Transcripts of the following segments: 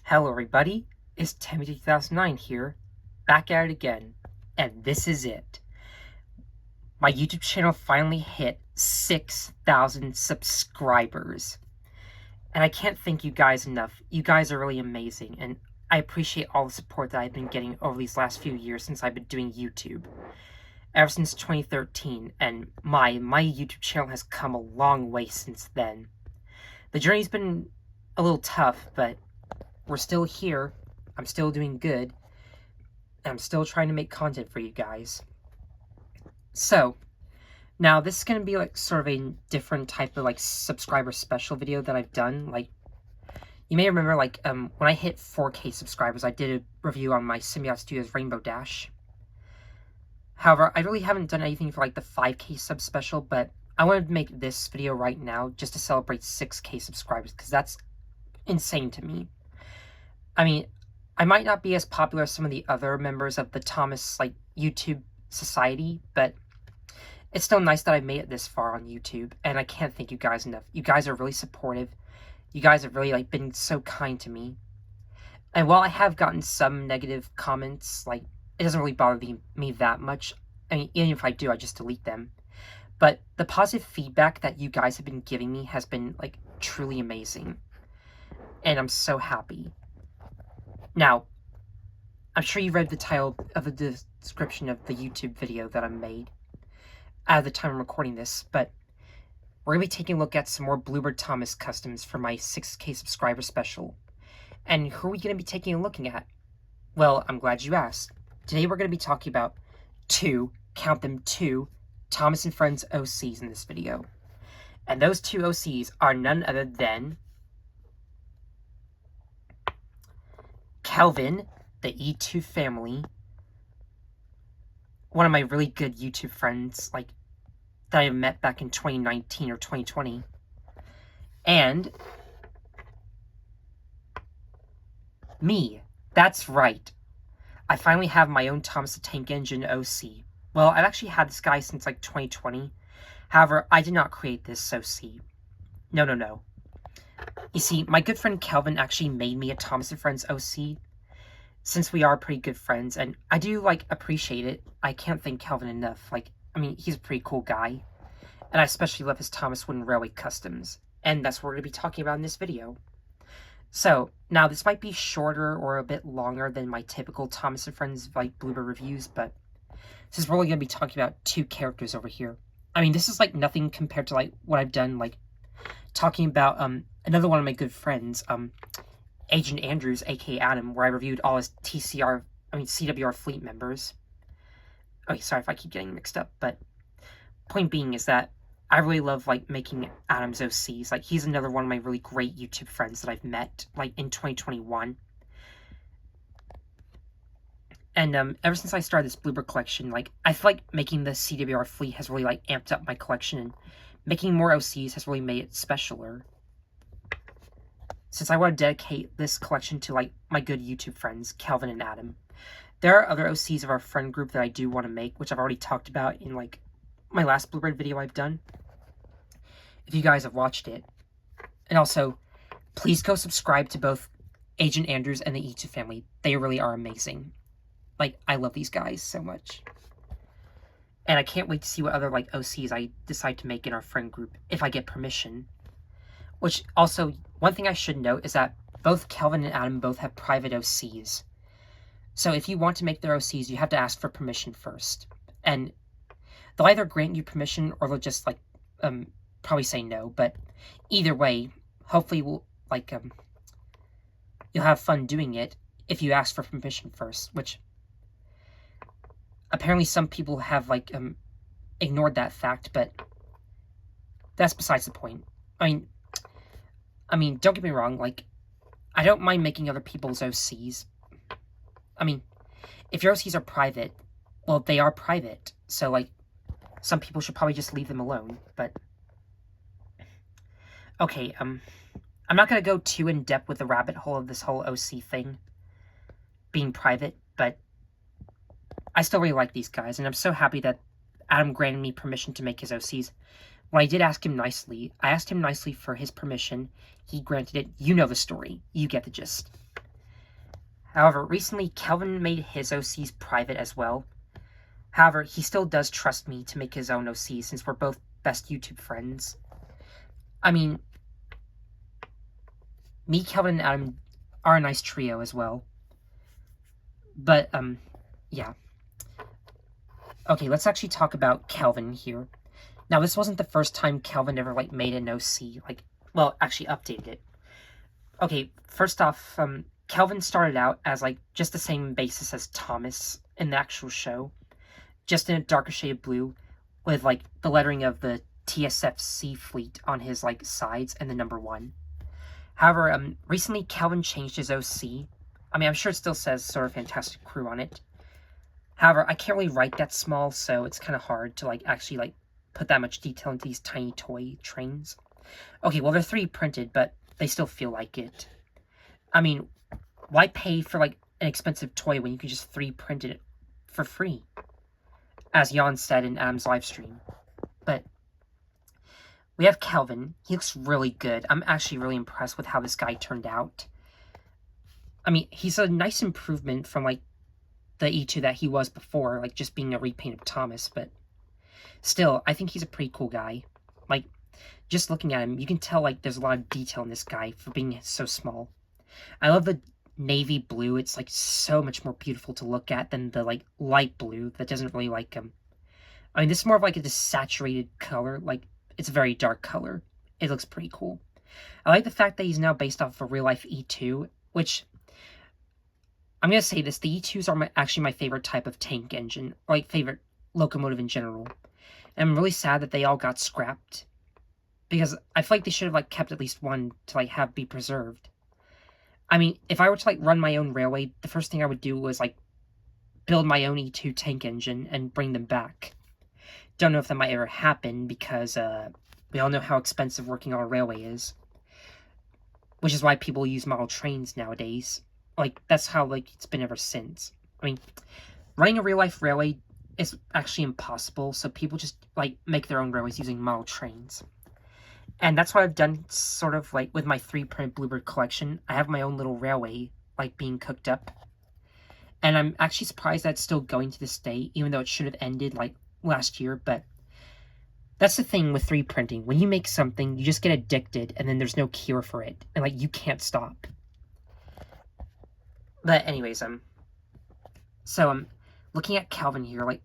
Hello everybody, it's Timothy2009 here, back at it again, and this is it. My YouTube channel finally hit 6,000 subscribers, and I can't thank you guys enough. You guys are really amazing, and I appreciate all the support that I've been getting over these last few years since I've been doing YouTube. Ever since 2013, and my YouTube channel has come a long way since then. The journey's been a little tough, but we're still here. I'm still doing good. And I'm still trying to make content for you guys. So, now this is going to be like sort of a different type of like subscriber special video that I've done. Like, you may remember like when I hit 4K subscribers, I did a review on my Symbiote Studios Rainbow Dash. However, I really haven't done anything for like the 5K sub special, but I wanted to make this video right now just to celebrate 6K subscribers, because that's insane to me. I mean, I might not be as popular as some of the other members of the Thomas, like, YouTube society, but it's still nice that I made it this far on YouTube, and I can't thank you guys enough. You guys are really supportive. You guys have really, like, been so kind to me. And while I have gotten some negative comments, like, it doesn't really bother me that much. I mean, even if I do, I just delete them. But the positive feedback that you guys have been giving me has been, like, truly amazing. And I'm so happy. Now, I'm sure you read the title of the description of the YouTube video that I made at the time I'm recording this, but we're going to be taking a look at some more Bluebird Thomas customs for my 6K subscriber special. And who are we going to be taking a look at? Well, I'm glad you asked. Today we're going to be talking about two Thomas and Friends OCs in this video. And those two OCs are none other than Kelvin, the E2 family, one of my really good YouTube friends, like, that I met back in 2019 or 2020, and me. That's right. I finally have my own Thomas the Tank Engine OC. Well, I've actually had this guy since, like, 2020. However, I did not create this OC. No. You see, my good friend Kelvin actually made me a Thomas and Friends OC, since we are pretty good friends, and I do, like, appreciate it. I can't thank Kelvin enough. Like, I mean, he's a pretty cool guy, and I especially love his Thomas Wooden Railway customs, and that's what we're going to be talking about in this video. So, now this might be shorter or a bit longer than my typical Thomas and Friends, like, Bluebird reviews, but since we're only going to be talking about two characters over here, I mean, this is, like, nothing compared to, like, what I've done, like, talking about, another one of my good friends, Agent Andrews, aka Adam, where I reviewed all his CWR fleet members. Okay, sorry if I keep getting mixed up, but point being is that I really love, like, making Adam's OCs. Like, he's another one of my really great YouTube friends that I've met, like, in 2021. And, ever since I started this Bluebird collection, like, I feel like making the CWR fleet has really, like, amped up my collection, and making more OCs has really made it specialer. Since I want to dedicate this collection to, like, my good YouTube friends, Kelvin and Adam. There are other OCs of our friend group that I do want to make, which I've already talked about in, like, my last Bluebird video I've done, if you guys have watched it. And also, please go subscribe to both Agent Andrews and the E2 family. They really are amazing. Like, I love these guys so much. And I can't wait to see what other, like, OCs I decide to make in our friend group, if I get permission. Which, also, one thing I should note is that both Kelvin and Adam both have private OCs. So if you want to make their OCs, you have to ask for permission first. And they'll either grant you permission, or they'll just, like, probably say no. But either way, hopefully you'll have fun doing it if you ask for permission first, which apparently some people have, like, ignored that fact, but that's besides the point. I mean, don't get me wrong, like, I don't mind making other people's OCs. I mean, if your OCs are private, well, they are private, so, like, some people should probably just leave them alone, but okay, I'm not gonna go too in-depth with the rabbit hole of this whole OC thing being private, but I still really like these guys, and I'm so happy that Adam granted me permission to make his OCs. When I did ask him nicely, for his permission. He granted it. You know the story. You get the gist. However, recently Kelvin made his OCs private as well. However, he still does trust me to make his own OC since we're both best YouTube friends. I mean, me, Kelvin, and Adam are a nice trio as well. But, yeah. Okay, let's actually talk about Kelvin here. Now, this wasn't the first time Kelvin ever, like, made an OC. Like, well, actually updated it. Okay, first off, Kelvin started out as, like, just the same basis as Thomas in the actual show. Just in a darker shade of blue with, like, the lettering of the TSFC fleet on his, like, sides and the number 1. However, recently Kelvin changed his OC. I mean, I'm sure it still says sort of Fantastic Crew on it. However, I can't really write that small, so it's kind of hard to, like, actually, like, put that much detail into these tiny toy trains. Okay, well, they're 3D printed, but they still feel like it. I mean, why pay for, like, an expensive toy when you can just 3D print it for free? As Jan said in Adam's livestream. But we have Kelvin. He looks really good. I'm actually really impressed with how this guy turned out. I mean, he's a nice improvement from, like, the E2 that he was before, like, just being a repaint of Thomas, but still, I think he's a pretty cool guy. Like, just looking at him, you can tell, like, there's a lot of detail in this guy for being so small. I love the navy blue. It's, like, so much more beautiful to look at than the, like, light blue that doesn't really, like, I mean, this is more of, like, a desaturated color. Like, it's a very dark color. It looks pretty cool. I like the fact that he's now based off of a real-life E2, which, I'm going to say this, the E2s are actually my favorite type of tank engine, or, like, favorite locomotive in general. And I'm really sad that they all got scrapped, because I feel like they should have, like, kept at least one to, like, have be preserved. I mean, if I were to, like, run my own railway, the first thing I would do was, like, build my own E2 tank engine and bring them back. Don't know if that might ever happen, because, we all know how expensive working on a railway is. Which is why people use model trains nowadays. Like, that's how, like, it's been ever since. I mean, running a real-life railway is actually impossible, so people just, like, make their own railways using model trains. And that's what I've done, sort of, like, with my 3-print Bluebird collection. I have my own little railway, like, being cooked up. And I'm actually surprised that it's still going to this day, even though it should have ended, like, last year, but that's the thing with 3D printing. When you make something, you just get addicted, and then there's no cure for it, and, like, you can't stop. But anyways, so looking at Kelvin here, like,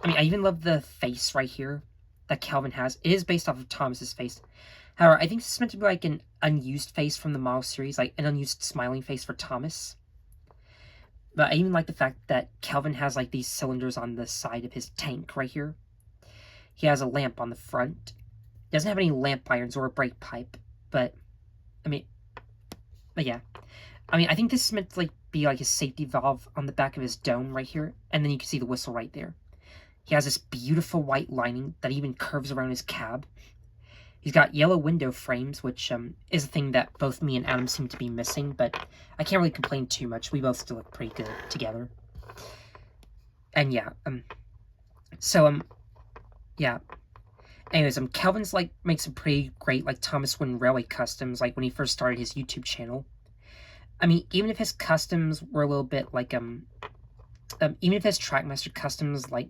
I mean, I even love the face right here that Kelvin has. It is based off of Thomas's face. However, I think this is meant to be like an unused face from the model series, like an unused smiling face for Thomas. But I even like the fact that Kelvin has, like, these cylinders on the side of his tank right here. He has a lamp on the front. He doesn't have any lamp irons or a brake pipe, but, I mean, but yeah. I mean, I think this is meant to, like, be like a safety valve on the back of his dome right here, and then you can see the whistle right there. He has this beautiful white lining that even curves around his cab. He's got yellow window frames, which is a thing that both me and Adam seem to be missing, but I can't really complain too much. We both still look pretty good together. And yeah, yeah. Anyways, Kelvin's, like, makes some pretty great, like, Thomas Wooden Railway customs, like, when he first started his YouTube channel. I mean, even if his customs were a little bit, like, even if his Trackmaster customs, like,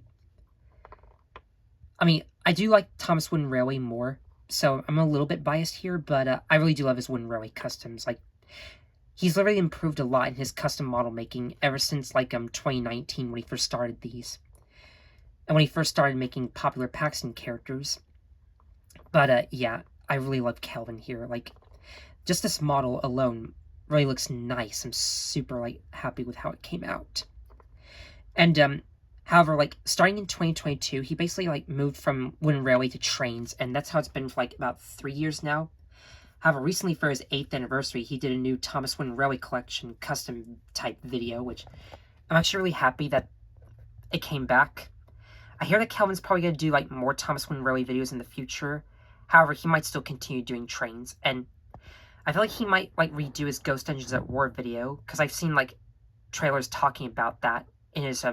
I mean, I do like Thomas Wooden Railway more, so I'm a little bit biased here, but I really do love his Wooden Railway customs. Like, he's literally improved a lot in his custom model making ever since, like, 2019 when he first started these. And when he first started making popular Paxton characters. But, yeah, I really love Kelvin here. Like, just this model alone really looks nice. I'm super, like, happy with how it came out. And, however, like, starting in 2022, he basically, like, moved from Wooden Railway to trains, and that's how it's been for, like, about 3 years now. However, recently for his 8th anniversary, he did a new Thomas Wooden Railway collection custom type video, which I'm actually really happy that it came back. I hear that Kelvin's probably going to do, like, more Thomas Wooden Railway videos in the future. However, he might still continue doing trains, and I feel like he might, like, redo his Ghost Engines at War video, because I've seen, like, trailers talking about that in his,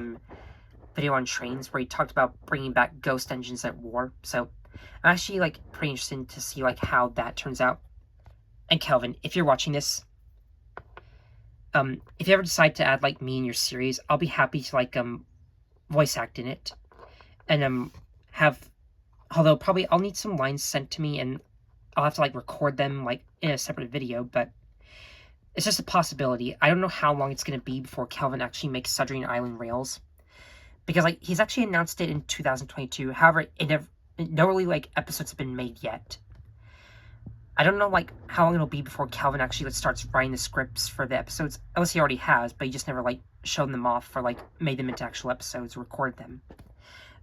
video on trains, where he talked about bringing back Ghost Engines at War, so I'm actually, like, pretty interested to see, like, how that turns out. And Kelvin, if you're watching this, if you ever decide to add, like, me in your series, I'll be happy to, like, voice act in it. And, although probably I'll need some lines sent to me, and I'll have to, like, record them, like, in a separate video, but it's just a possibility. I don't know how long it's going to be before Kelvin actually makes Submarine Island Rails. Because, like, he's actually announced it in 2022. However, no really, like, episodes have been made yet. I don't know, like, how long it'll be before Kelvin actually starts writing the scripts for the episodes. Unless he already has, but he just never, like, shown them off or, like, made them into actual episodes, recorded them.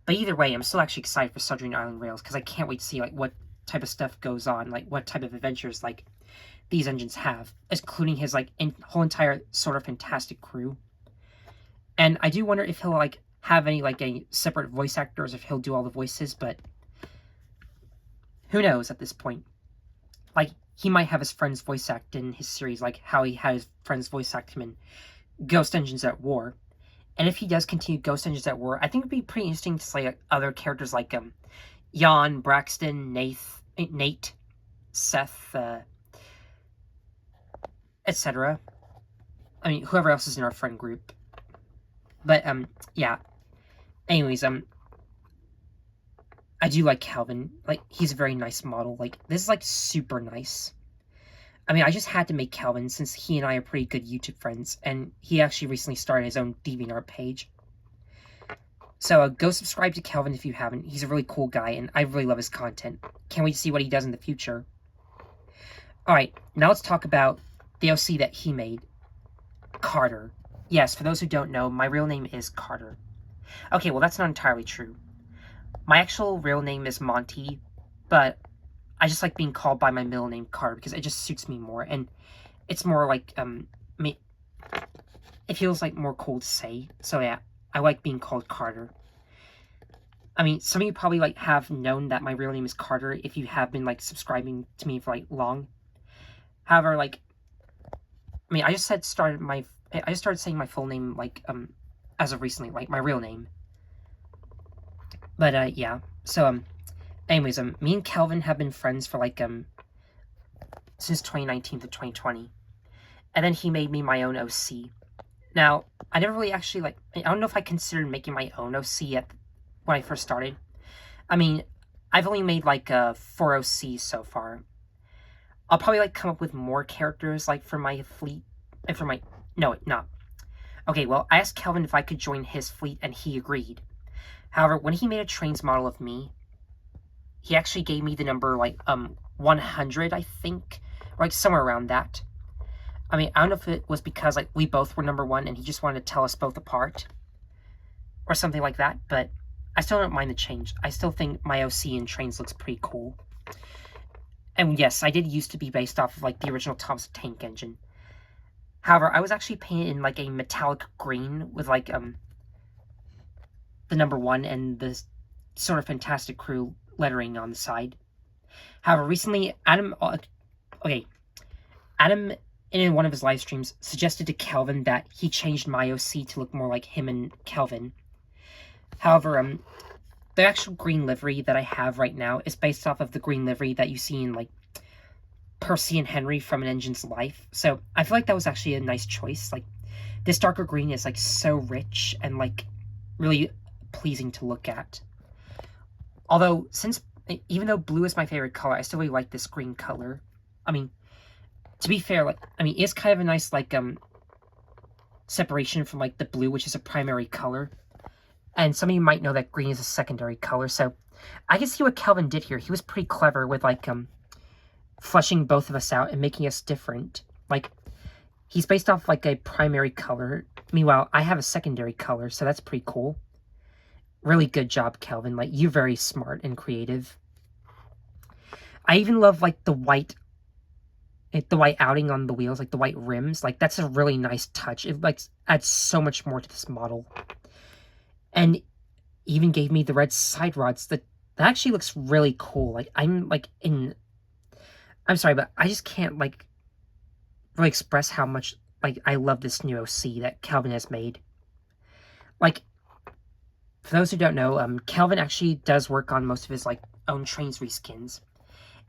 But either way, I'm still actually excited for Submarine Island Rails, because I can't wait to see, like, what type of stuff goes on, like, what type of adventures, like, these engines have, including his, like, whole entire sort of fantastic crew. And I do wonder if he'll, like, have any, like, a separate voice actors, if he'll do all the voices, but who knows at this point. Like, he might have his friends voice act in his series, like how he had his friends voice act him in Ghost Engines at War. And if he does continue Ghost Engines at War, I think it'd be pretty interesting to see, like, other characters like Jan, Braxton, Nate, Seth, etc. I mean, whoever else is in our friend group. But yeah. Anyways, I do like Kelvin. Like, he's a very nice model. Like, this is, like, super nice. I mean, I just had to make Kelvin since he and I are pretty good YouTube friends, and he actually recently started his own DeviantArt page. So go subscribe to Kelvin if you haven't. He's a really cool guy, and I really love his content. Can't wait to see what he does in the future. Alright, now let's talk about the OC that he made. Carter. Yes, for those who don't know, my real name is Carter. Okay, well, that's not entirely true. My actual real name is Monty, but I just like being called by my middle name Carter because it just suits me more, and it's more like, it feels like more cool to say. So yeah, I like being called Carter. I mean, some of you probably, like, have known that my real name is Carter if you have been, like, subscribing to me for, like, long. However, like, I mean, I just started saying my full name, like, as of recently, like, my real name. But, yeah. So, anyways, me and Kelvin have been friends for, like, since 2019 to 2020. And then he made me my own OC. Now, I never really actually, like, I don't know if I considered making my own OC when I first started. I mean, I've only made, like, 4 OCs so far. I'll probably, like, come up with more characters, like, for my fleet, and for my, no, not. Okay, well, I asked Kelvin if I could join his fleet, and he agreed. However, when he made a trains model of me, he actually gave me the number, like, 100, I think, or, like, somewhere around that. I mean, I don't know if it was because, like, we both were number 1, and he just wanted to tell us both apart, or something like that, but I still don't mind the change. I still think my OC in trains looks pretty cool. And yes, I did used to be based off of, like, the original Thompson tank engine. However, I was actually painted in, like, a metallic green with, like, the number 1 and the sort of fantastic crew lettering on the side. However, recently, Adam, in one of his live streams, suggested to Kelvin that he changed my OC to look more like him and Kelvin. However, the actual green livery that I have right now is based off of the green livery that you see in, like, Percy and Henry from An Engine's Life. So I feel like that was actually a nice choice. Like, this darker green is, like, so rich and, like, really pleasing to look at. Although, even though blue is my favorite color, I still really like this green color. I mean, to be fair, like, I mean, it's kind of a nice, like, separation from, like, the blue, which is a primary color. And some of you might know that green is a secondary color, so I can see what Kelvin did here. He was pretty clever with, like, flushing both of us out and making us different. Like, he's based off, like, a primary color. Meanwhile, I have a secondary color, so that's pretty cool. Really good job, Kelvin. Like, you're very smart and creative. I even love, like, the white outing on the wheels, like, the white rims. Like, that's a really nice touch. It, like, adds so much more to this model. And even gave me the red side rods. That actually looks really cool. Like, I'm sorry, but I just can't, like, really express how much, like, I love this new OC that Kelvin has made. Like, for those who don't know, Kelvin actually does work on most of his, like, own trains reskins.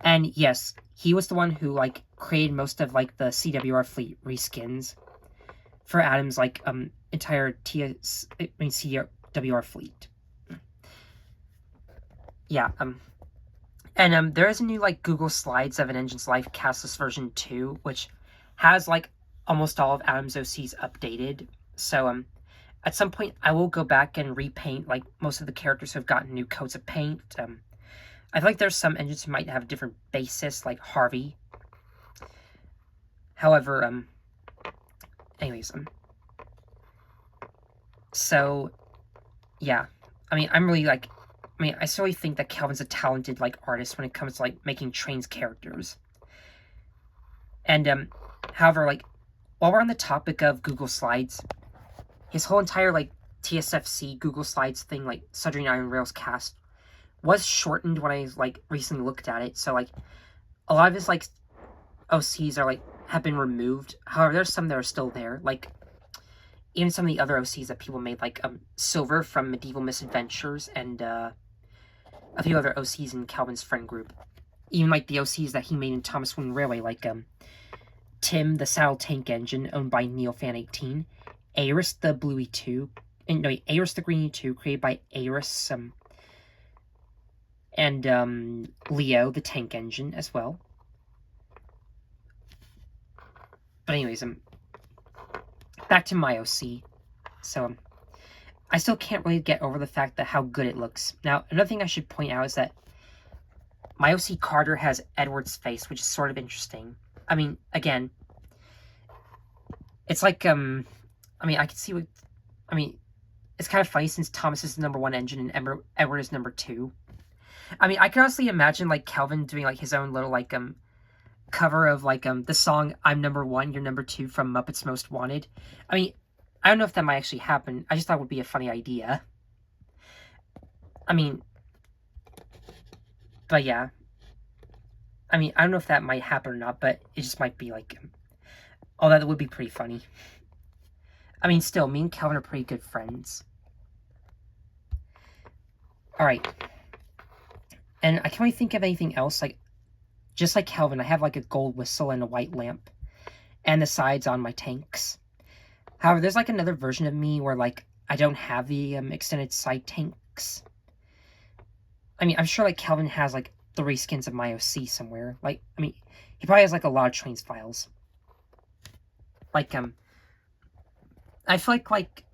And yes, he was the one who, like, created most of, like, the CWR fleet reskins. for Adam's like entire CWR fleet. Yeah, and there is a new like Google Slides of an Engine's Life castless version 2, which has like almost all of Adam's OCs updated. So at some point I will go back and repaint like most of the characters who have gotten new coats of paint. I feel like there's some engines who might have a different basis, like Harvey. However, anyways, so yeah, I mean, I'm really like, I mean, I solely think that Kelvin's a talented like artist when it comes to like making trains characters. And however, like, while we're on the topic of Google Slides, his whole entire like TSFC Google Slides thing, like Submarine Iron Rails cast, was shortened when I like recently looked at it. So like, a lot of his like OCs are like have been removed. However, there's some that are still there, like even some of the other OCs that people made, like Silver from Medieval Misadventures, and a few other OCs in Calvin's friend group. Even like the OCs that he made in Thomas Wooden Railway, like Tim, the Saddle Tank Engine, owned by NeoFan18, Aris, the Blue E2, and no, Aris, the Green E2, created by Aris, and Leo, the Tank Engine, as well. But anyways, back to my OC. So, I still can't really get over the fact that how good it looks. Now, another thing I should point out is that my OC Carter has Edward's face, which is sort of interesting. I mean, again, it's like, I mean, I can see what, I mean, it's kind of funny since Thomas is the #1 engine and Edward is #2. I mean, I can honestly imagine, like, Kelvin doing, like, his own little, like, cover of, like, the song I'm #1, you're #2 from Muppets Most Wanted. I mean, I don't know if that might actually happen. I just thought it would be a funny idea. I mean, but yeah. I mean, I don't know if that might happen or not, but it just might be like, oh, that would be pretty funny. I mean, still, me and Kelvin are pretty good friends. Alright. And I can't really think of anything else. Like, just like Kelvin, I have like a gold whistle and a white lamp. And the sides on my tanks. However, there's like another version of me where like I don't have the extended side tanks. I mean, I'm sure like Kelvin has like the reskins of my OC somewhere. Like, I mean, he probably has like a lot of trains files. Like, I feel like,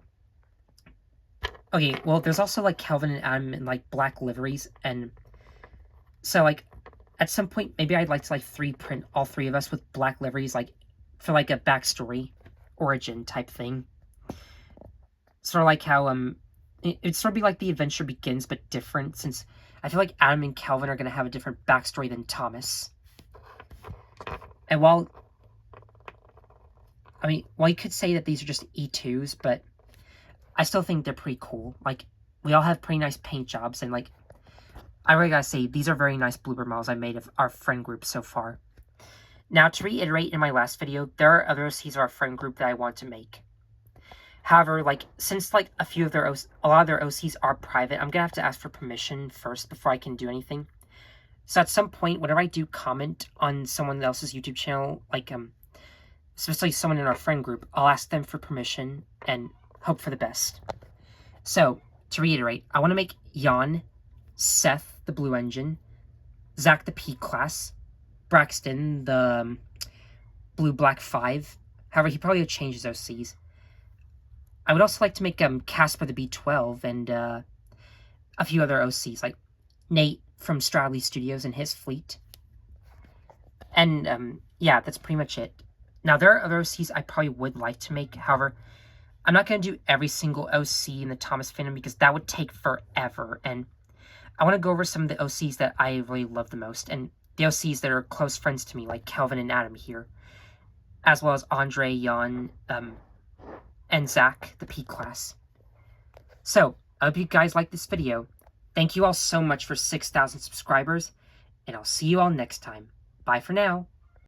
okay, well, there's also like Kelvin and Adam in like black liveries, and so like at some point maybe I'd like to like 3-print all 3 of us with black liveries, like for like a backstory origin type thing. Sort of like how it'd sort of be like The Adventure Begins but different, since I feel like Adam and Kelvin are going to have a different backstory than Thomas. And while you could say that these are just E2s, but I still think they're pretty cool. Like, we all have pretty nice paint jobs, and like, I really gotta say, these are very nice Bluebird models I made of our friend group so far. Now, to reiterate in my last video, there are other OCs of our friend group that I want to make. However, like, since like a lot of their OCs are private, I'm gonna have to ask for permission first before I can do anything. So at some point, whenever I do comment on someone else's YouTube channel, like especially someone in our friend group, I'll ask them for permission and hope for the best. So, to reiterate, I want to make Jan, Seth, the Blue Engine, Zach, the P-Class, Braxton, the Blue Black 5. However, he probably would change his OCs. I would also like to make Casper, the B12, and a few other OCs, like Nate from Stradley Studios and his fleet. And, yeah, that's pretty much it. Now, there are other OCs I probably would like to make. However, I'm not going to do every single OC in the Thomas fandom because that would take forever. And I want to go over some of the OCs that I really love the most, and the OCs that are close friends to me, like Kelvin and Adam here, as well as Andre, Jan, and Zach, the P-Class. So, I hope you guys like this video. Thank you all so much for 6,000 subscribers, and I'll see you all next time. Bye for now.